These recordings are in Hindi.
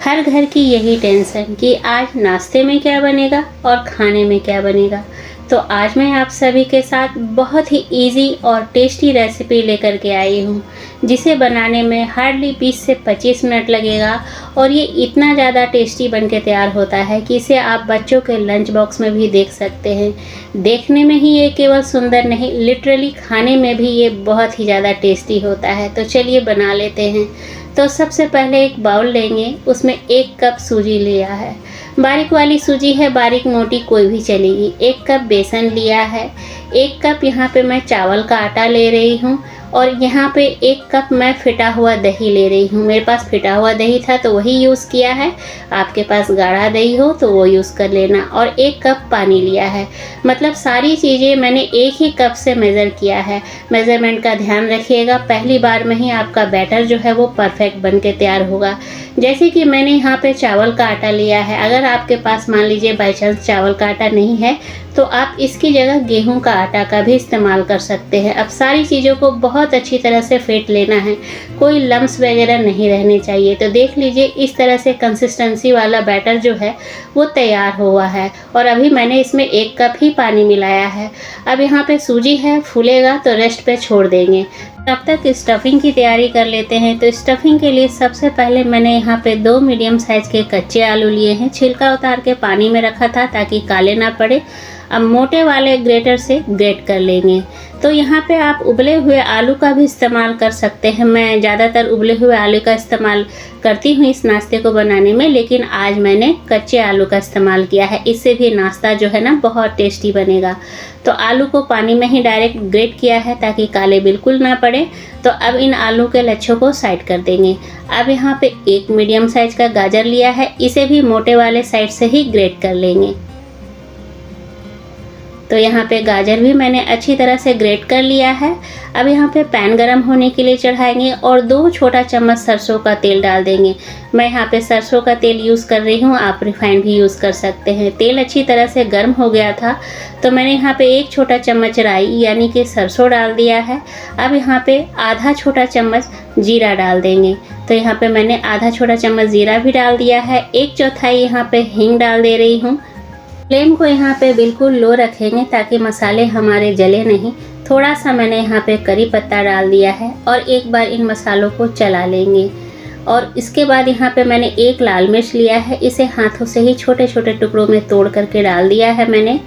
हर घर की यही टेंशन कि आज नाश्ते में क्या बनेगा और खाने में क्या बनेगा। तो आज मैं आप सभी के साथ बहुत ही इजी और टेस्टी रेसिपी लेकर के आई हूँ, जिसे बनाने में हार्डली 20 से 25 मिनट लगेगा और ये इतना ज़्यादा टेस्टी बनके तैयार होता है कि इसे आप बच्चों के लंच बॉक्स में भी देख सकते हैं। देखने में ही ये केवल सुंदर नहीं, लिटरली खाने में भी ये बहुत ही ज़्यादा टेस्टी होता है। तो चलिए बना लेते हैं। तो सबसे पहले एक बाउल लेंगे, उसमें 1 कप सूजी लिया है। बारीक वाली सूजी है, बारीक मोटी कोई भी चलेगी। 1 कप बेसन लिया है। 1 कप यहाँ पे मैं चावल का आटा ले रही हूँ और यहाँ पे 1 कप मैं फिटा हुआ दही ले रही हूँ। मेरे पास फिटा हुआ दही था तो वही यूज़ किया है। आपके पास गाढ़ा दही हो तो वो यूज़ कर लेना। और 1 कप पानी लिया है। मतलब सारी चीज़ें मैंने एक ही कप से मेज़र किया है। मेज़रमेंट का ध्यान रखिएगा, पहली बार में ही आपका बैटर जो है वो परफेक्ट बन के तैयार होगा। जैसे कि मैंने यहाँ पे चावल का आटा लिया है। अगर आपके पास मान लीजिए बाई चांस चावल का आटा नहीं है तो आप इसकी जगह गेहूं का आटा का भी इस्तेमाल कर सकते हैं। अब सारी चीज़ों को बहुत अच्छी तरह से फेंट लेना है, कोई लम्स वगैरह नहीं रहने चाहिए। तो देख लीजिए इस तरह से कंसिस्टेंसी वाला बैटर जो है वो तैयार हुआ है। और अभी मैंने इसमें 1 कप ही पानी मिलाया है। अब यहाँ पे सूजी है, फूलेगा तो रेस्ट पे छोड़ देंगे। तब तक स्टफिंग की तैयारी कर लेते हैं। तो स्टफिंग के लिए सबसे पहले मैंने यहाँ पे 2 मीडियम साइज़ के कच्चे आलू लिए हैं। छिलका उतार के पानी में रखा था ताकि काले ना पड़े। अब मोटे वाले ग्रेटर से ग्रेट कर लेंगे। तो यहाँ पे आप उबले हुए आलू का भी इस्तेमाल कर सकते हैं। मैं ज़्यादातर उबले हुए आलू का इस्तेमाल करती हूँ इस नाश्ते को बनाने में, लेकिन आज मैंने कच्चे आलू का इस्तेमाल किया है। इससे भी नाश्ता जो है ना बहुत टेस्टी बनेगा। तो आलू को पानी में ही डायरेक्ट ग्रेट किया है ताकि काले बिल्कुल ना पड़े। तो अब इन आलू के लच्छों को साइड कर देंगे। अब यहाँ पे 1 मीडियम साइज़ का गाजर लिया है, इसे भी मोटे वाले साइड से ही ग्रेट कर लेंगे। तो यहाँ पे गाजर भी मैंने अच्छी तरह से ग्रेट कर लिया है। अब यहाँ पे पैन गरम होने के लिए चढ़ाएंगे और 2 छोटा चम्मच सरसों का तेल डाल देंगे। मैं यहाँ पे सरसों का तेल यूज़ कर रही हूँ, आप रिफाइंड भी यूज़ कर सकते हैं। तेल अच्छी तरह से गर्म हो गया था तो मैंने यहाँ पे 1 छोटा चम्मच राई यानी कि सरसों डाल दिया है। अब यहाँ पे आधा छोटा चम्मच जीरा डाल देंगे। तो यहाँ पे मैंने आधा छोटा चम्मच जीरा भी डाल दिया है। 1/4 यहाँ पे हींग डाल दे रही हूँ। फ्लेम को यहाँ पे बिल्कुल लो रखेंगे ताकि मसाले हमारे जले नहीं। थोड़ा सा मैंने यहाँ पे करी पत्ता डाल दिया है और एक बार इन मसालों को चला लेंगे। और इसके बाद यहाँ पे मैंने 1 लाल मिर्च लिया है, इसे हाथों से ही छोटे छोटे टुकड़ों में तोड़ करके डाल दिया है मैंने।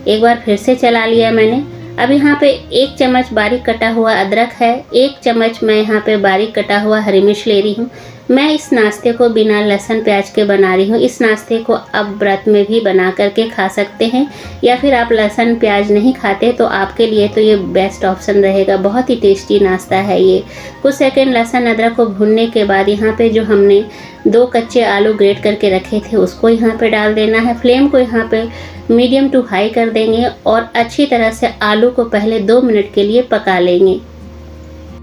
एक बार फिर से चला लिया मैंने। अब यहाँ पे 1 चम्मच बारीक कटा हुआ अदरक है। 1 चम्मच मैं यहाँ पे बारीक कटा हुआ हरी मिर्च ले रही हूँ। मैं इस नाश्ते को बिना लहसुन प्याज के बना रही हूँ। इस नाश्ते को आप व्रत में भी बना करके खा सकते हैं, या फिर आप लहसुन प्याज नहीं खाते तो आपके लिए तो ये बेस्ट ऑप्शन रहेगा। बहुत ही टेस्टी नाश्ता है ये। कुछ सेकंड लहसुन अदरक को भूनने के बाद यहाँ पे जो हमने 2 कच्चे आलू ग्रेट करके रखे थे उसको यहाँ पे डाल देना है। फ्लेम को यहाँ पे मीडियम टू हाई कर देंगे और अच्छी तरह से आलू को पहले 2 मिनट के लिए पका लेंगे।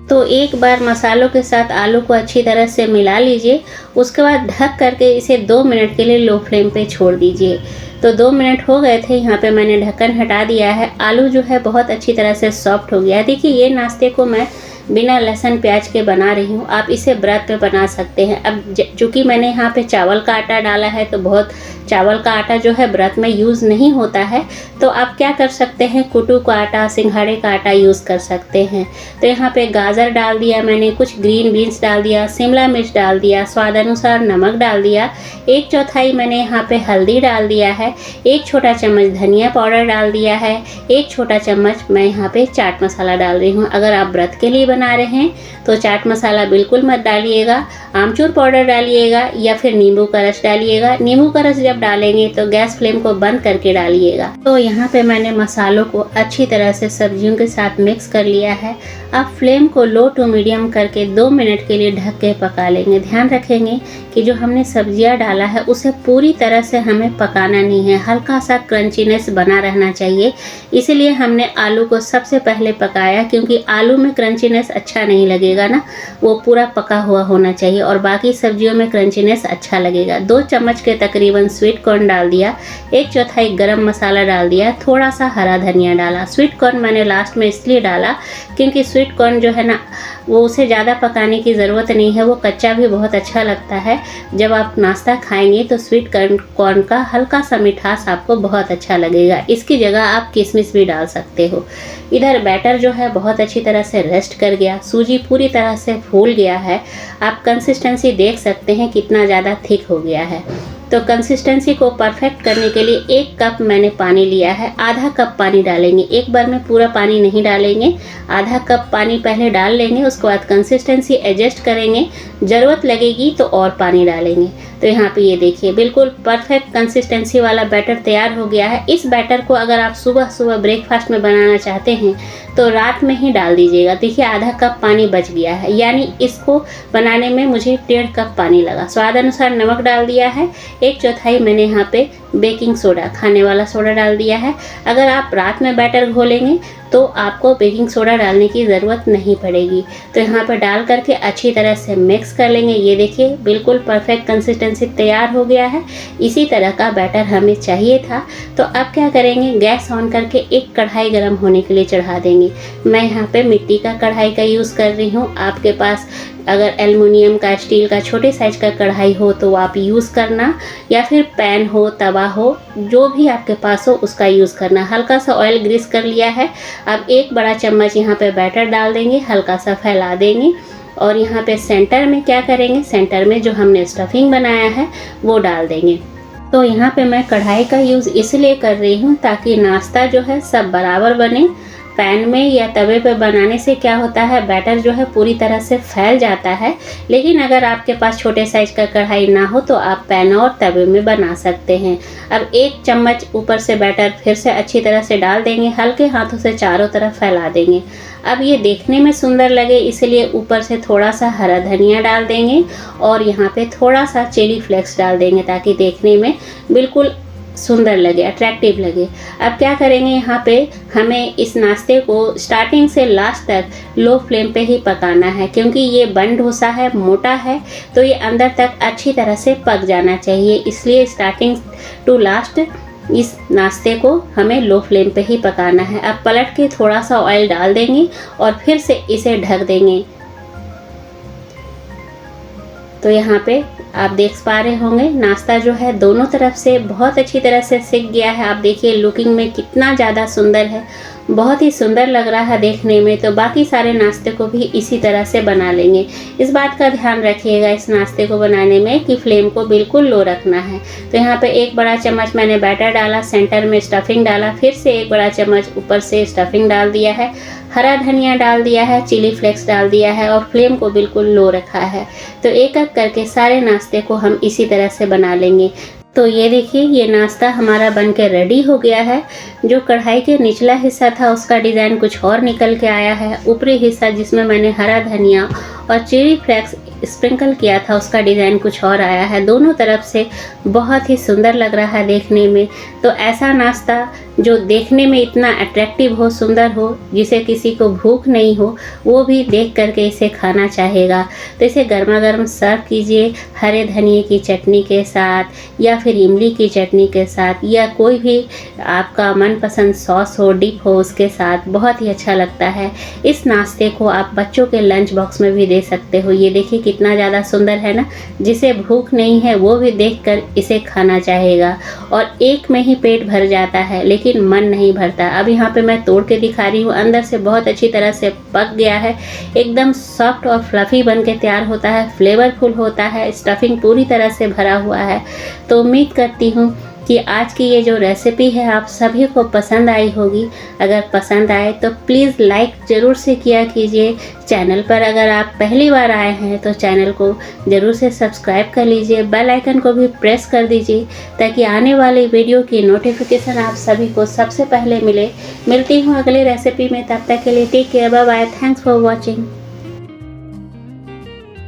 तो एक बार मसालों के साथ आलू को अच्छी तरह से मिला लीजिए। उसके बाद ढक करके इसे 2 मिनट के लिए लो फ्लेम पे छोड़ दीजिए। तो 2 मिनट हो गए थे, यहाँ पे मैंने ढक्कन हटा दिया है। आलू जो है बहुत अच्छी तरह से सॉफ्ट हो गया। देखिए ये नाश्ते को मैं बिना लहसुन प्याज के बना रही हूँ, आप इसे व्रत पे बना सकते हैं। अब चूँकि मैंने यहाँ पे चावल का आटा डाला है तो बहुत चावल का आटा जो है व्रत में यूज़ नहीं होता है, तो आप क्या कर सकते हैं, कुटू का आटा, सिंघाड़े का आटा यूज़ कर सकते हैं। तो यहाँ पे गाजर डाल दिया मैंने, कुछ ग्रीन बीन्स डाल दिया, शिमला मिर्च डाल दिया, स्वाद अनुसार नमक डाल दिया, 1/4 मैंने यहाँ पे हल्दी डाल दिया है, 1 छोटा चम्मच धनिया पाउडर डाल दिया है, 1 छोटा चम्मच मैं यहाँ पे चाट मसाला डाल रही हूँ। अगर आप व्रत के लिए बना रहे हैं तो चाट मसाला बिल्कुल मत डालिएगा, आमचूर पाउडर डालिएगा या फिर नींबू का रस डालिएगा। नींबू का रस जब डालेंगे तो गैस फ्लेम को बंद करके डालिएगा। तो यहाँ पे मैंने मसालों को अच्छी तरह से सब्जियों के साथ मिक्स कर लिया है। अब फ्लेम को लो टू मीडियम करके 2 मिनट के लिए ढक के पका लेंगे। ध्यान रखेंगे कि जो हमने सब्जियां डाला है उसे पूरी तरह से हमें पकाना नहीं है, हल्का सा क्रंचीनेस बना रहना चाहिए। इसीलिए हमने आलू को सबसे पहले पकाया, क्योंकि आलू में क्रंचीनेस अच्छा नहीं लगेगा ना, वो पूरा पका हुआ होना चाहिए और बाकी सब्जियों में क्रंचीनेस अच्छा लगेगा। 2 चम्मच के तकरीबन स्वीट कॉर्न डाल दिया, 1/4 गरम मसाला डाल दिया, थोड़ा सा हरा धनिया डाला। स्वीट कॉर्न मैंने लास्ट में इसलिए डाला क्योंकि स्वीट कॉर्न जो है ना वो उसे ज़्यादा पकाने की ज़रूरत नहीं है, वो कच्चा भी बहुत अच्छा लगता है। जब आप नाश्ता खाएंगे तो स्वीट कॉर्न का हल्का सा मिठास आपको बहुत अच्छा लगेगा। इसकी जगह आप किशमिश भी डाल सकते हो। इधर बैटर जो है बहुत अच्छी तरह से रेस्ट कर गया, सूजी पूरी तरह से फूल गया है। आप कंसिस्टेंसी देख सकते हैं कितना ज़्यादा थिक हो गया है। तो कंसिस्टेंसी को परफेक्ट करने के लिए 1 कप मैंने पानी लिया है, आधा कप पानी डालेंगे। एक बार में पूरा पानी नहीं डालेंगे, आधा कप पानी पहले डाल लेंगे, उसके बाद कंसिस्टेंसी एडजस्ट करेंगे, ज़रूरत लगेगी तो और पानी डालेंगे। तो यहाँ पे ये देखिए बिल्कुल परफेक्ट कंसिस्टेंसी वाला बैटर तैयार हो गया है। इस बैटर को अगर आप सुबह सुबह ब्रेकफास्ट में बनाना चाहते हैं तो रात में ही डाल दीजिएगा। देखिए आधा कप पानी बच गया है, यानी इसको बनाने में मुझे 1.5 कप पानी लगा। स्वाद अनुसार नमक डाल दिया है, 1/4 मैंने यहाँ पे बेकिंग सोडा, खाने वाला सोडा डाल दिया है। अगर आप रात में बैटर घोलेंगे तो आपको बेकिंग सोडा डालने की ज़रूरत नहीं पड़ेगी। तो यहाँ पर डाल करके अच्छी तरह से मिक्स कर लेंगे। ये देखिए बिल्कुल परफेक्ट कंसिस्टेंसी तैयार हो गया है। इसी तरह का बैटर हमें चाहिए था। तो अब क्या करेंगे, गैस ऑन करके एक कढ़ाई गर्म होने के लिए चढ़ा देंगे। मैं यहाँ पे मिट्टी का कढ़ाई का यूज़ कर रही हूँ। आपके पास अगर एल्युमिनियम का, स्टील का छोटे साइज का कढ़ाई हो तो आप यूज़ करना, या फिर पैन हो, तवा हो, जो भी आपके पास हो उसका यूज़ करना। हल्का सा ऑयल ग्रीस कर लिया है। अब 1 बड़ा चम्मच यहाँ पे बैटर डाल देंगे, हल्का सा फैला देंगे और यहाँ पे सेंटर में क्या करेंगे, सेंटर में जो हमने स्टफिंग बनाया है वो डाल देंगे। तो यहाँ पे मैं कढ़ाई का यूज़ इसलिए कर रही हूँ ताकि नाश्ता जो है सब बराबर बने। पैन में या तवे पे बनाने से क्या होता है, बैटर जो है पूरी तरह से फैल जाता है। लेकिन अगर आपके पास छोटे साइज का कढ़ाई ना हो तो आप पैन और तवे में बना सकते हैं। अब 1 चम्मच ऊपर से बैटर फिर से अच्छी तरह से डाल देंगे, हल्के हाथों से चारों तरफ फैला देंगे। अब ये देखने में सुंदर लगे इसलिए ऊपर से थोड़ा सा हरा धनिया डाल देंगे और यहाँ पे थोड़ा सा चिली फ्लेक्स डाल देंगे ताकि देखने में बिल्कुल सुंदर लगे, अट्रैक्टिव लगे। अब क्या करेंगे, यहाँ पे हमें इस नाश्ते को स्टार्टिंग से लास्ट तक लो फ्लेम पे ही पकाना है, क्योंकि ये बन डोसा है, मोटा है, तो ये अंदर तक अच्छी तरह से पक जाना चाहिए। इसलिए स्टार्टिंग टू लास्ट इस नाश्ते को हमें लो फ्लेम पे ही पकाना है। अब पलट के थोड़ा सा ऑयल डाल देंगे और फिर से इसे ढक देंगे। तो यहाँ पे आप देख पा रहे होंगे नाश्ता जो है दोनों तरफ से बहुत अच्छी तरह से सिक गया है। आप देखिए लुकिंग में कितना ज़्यादा सुंदर है, बहुत ही सुंदर लग रहा है देखने में। तो बाकी सारे नाश्ते को भी इसी तरह से बना लेंगे। इस बात का ध्यान रखिएगा इस नाश्ते को बनाने में कि फ्लेम को बिल्कुल लो रखना है। तो यहाँ पे 1 बड़ा चम्मच मैंने बैटर डाला, सेंटर में स्टफिंग डाला, फिर से 1 बड़ा चम्मच ऊपर से स्टफिंग डाल दिया है, हरा धनिया डाल दिया है, चिली फ्लेक्स डाल दिया है और फ्लेम को बिल्कुल लो रखा है। तो एक एक करके सारे नाश्ते को हम इसी तरह से बना लेंगे। तो ये देखिए ये नाश्ता हमारा बनके रेडी हो गया है। जो कढ़ाई के निचला हिस्सा था उसका डिज़ाइन कुछ और निकल के आया है। ऊपरी हिस्सा जिसमें मैंने हरा धनिया और चिली फ्लेक्स स्प्रिंकल किया था उसका डिज़ाइन कुछ और आया है। दोनों तरफ से बहुत ही सुंदर लग रहा है देखने में। तो ऐसा नाश्ता जो देखने में इतना अट्रैक्टिव हो, सुंदर हो, जिसे किसी को भूख नहीं हो वो भी देख करके इसे खाना चाहेगा। तो इसे गर्मा गर्म सर्व कीजिए हरे धनिए की चटनी के साथ या फिर इमली की चटनी के साथ, या कोई भी आपका मनपसंद सॉस हो, डिप हो, उसके साथ बहुत ही अच्छा लगता है। इस नाश्ते को आप बच्चों के लंच बॉक्स में भी दे सकते हो। ये देखिए कितना ज़्यादा सुंदर है ना, जिसे भूख नहीं है वो भी देखकर इसे खाना चाहेगा। और एक में ही पेट भर जाता है लेकिन मन नहीं भरता। अब यहाँ पे मैं तोड़ के दिखा रही हूँ, अंदर से बहुत अच्छी तरह से पक गया है, एकदम सॉफ्ट और फ्लफी बन के तैयार होता है, फ्लेवरफुल होता है, स्टफिंग पूरी तरह से भरा हुआ है। तो उम्मीद करती हूँ कि आज की ये जो रेसिपी है आप सभी को पसंद आई होगी। अगर पसंद आए तो प्लीज़ लाइक ज़रूर से किया कीजिए। चैनल पर अगर आप पहली बार आए हैं तो चैनल को ज़रूर से सब्सक्राइब कर लीजिए, बेल आइकन को भी प्रेस कर दीजिए ताकि आने वाली वीडियो की नोटिफिकेशन आप सभी को सबसे पहले मिले। मिलती हूँ अगली रेसिपी में, तब तक के लिए take care, bye bye, thanks for watching.